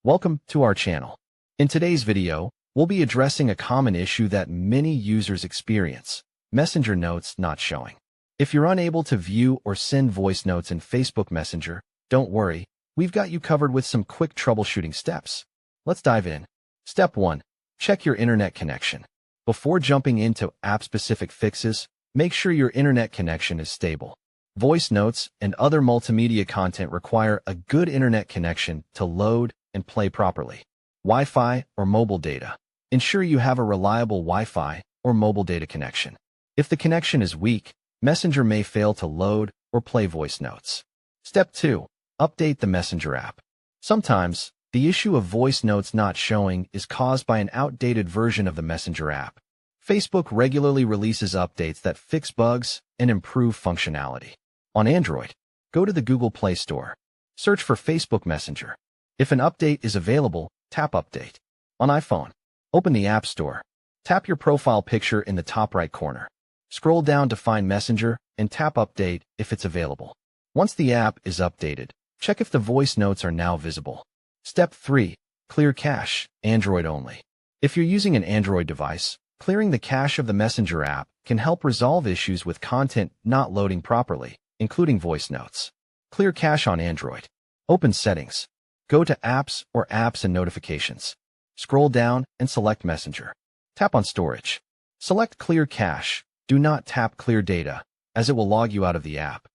Welcome to our channel. In today's video, we'll be addressing a common issue that many users experience: Messenger notes not showing. If you're unable to view or send voice notes in Facebook Messenger, don't worry, we've got you covered with some quick troubleshooting steps. Let's dive in. Step 1. Check your internet connection. Before jumping into app-specific fixes, make sure your internet connection is stable. Voice notes and other multimedia content require a good internet connection to load and play properly. Wi-Fi or mobile data. Ensure you have a reliable Wi-Fi or mobile data connection. If the connection is weak, Messenger may fail to load or play voice notes. Step 2. Update the Messenger app. Sometimes, the issue of voice notes not showing is caused by an outdated version of the Messenger app. Facebook regularly releases updates that fix bugs and improve functionality. On Android, go to the Google Play Store. Search for Facebook Messenger. If an update is available, tap Update. On iPhone, open the App Store. Tap your profile picture in the top right corner. Scroll down to find Messenger and tap Update if it's available. Once the app is updated, check if the voice notes are now visible. Step 3. Clear cache, Android only. If you're using an Android device, clearing the cache of the Messenger app can help resolve issues with content not loading properly, including voice notes. Clear cache on Android. Open Settings. Go to Apps or Apps and Notifications. Scroll down and select Messenger. Tap on Storage. Select Clear Cache. Do not tap Clear Data, as it will log you out of the app.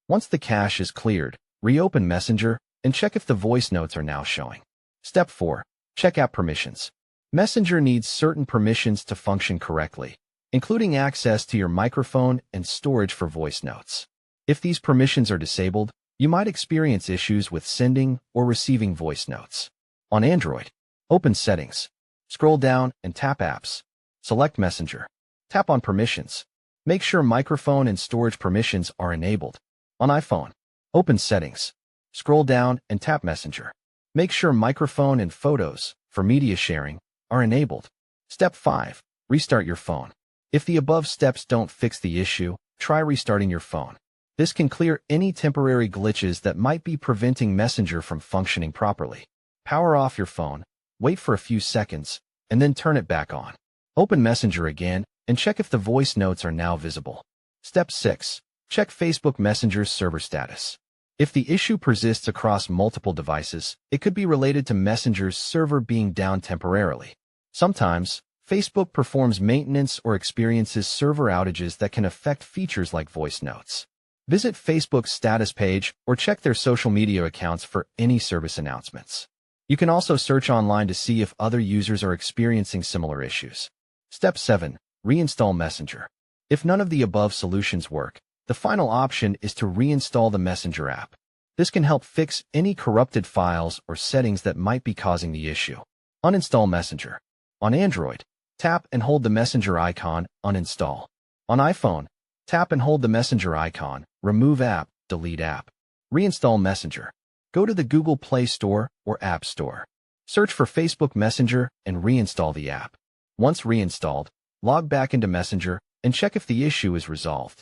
Once the cache is cleared, reopen Messenger and check if the voice notes are now showing. Step 4. Check app permissions. Messenger needs certain permissions to function correctly, including access to your microphone and storage for voice notes. If these permissions are disabled, you might experience issues with sending or receiving voice notes. On Android, open Settings. Scroll down and tap Apps. Select Messenger. Tap on Permissions. Make sure microphone and storage permissions are enabled. On iPhone, open Settings. Scroll down and tap Messenger. Make sure microphone and photos, for media sharing, are enabled. Step 5. Restart your phone. If the above steps don't fix the issue, try restarting your phone. This can clear any temporary glitches that might be preventing Messenger from functioning properly. Power off your phone, wait for a few seconds, and then turn it back on. Open Messenger again and check if the voice notes are now visible. Step 6. Check Facebook Messenger's server status. If the issue persists across multiple devices, it could be related to Messenger's server being down temporarily. Sometimes, Facebook performs maintenance or experiences server outages that can affect features like voice notes. Visit Facebook's status page or check their social media accounts for any service announcements. You can also search online to see if other users are experiencing similar issues. Step 7. Reinstall Messenger. If none of the above solutions work, the final option is to reinstall the Messenger app. This can help fix any corrupted files or settings that might be causing the issue. Uninstall Messenger. On Android, tap and hold the Messenger icon, Uninstall. On iPhone, tap and hold the Messenger icon, Remove App, Delete App. Reinstall Messenger. Go to the Google Play Store or App Store. Search for Facebook Messenger and reinstall the app. Once reinstalled, log back into Messenger and check if the issue is resolved.